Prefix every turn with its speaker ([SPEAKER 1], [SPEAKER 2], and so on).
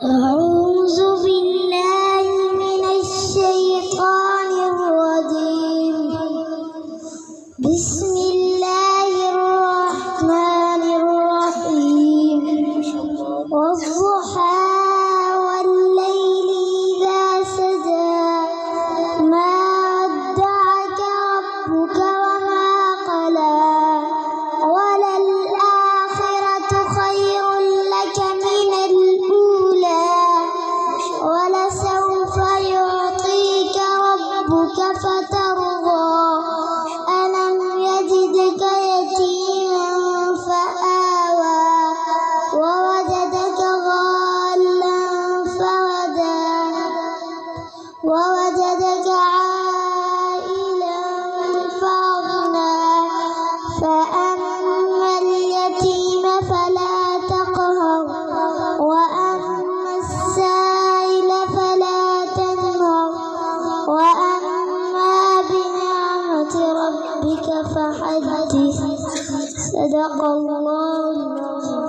[SPEAKER 1] أعوذ بالله من الشيطان الرجيم. بسم الله الرحمن الرحيم. والضحى والليل إذا سجى ما ودعك ربك وما قلى وللآخرة خير لك من الأولى ولسوف يعطيك ربك فترضى ألم يجدك يتيما فآوى ووجدك ضالا فهدى ووجدك عائلا فأغنى فأما اليتيم فلا تقهر وأما السائل فلا تنهر وأما بنعمة ربك فحدث. صدق الله العظيم.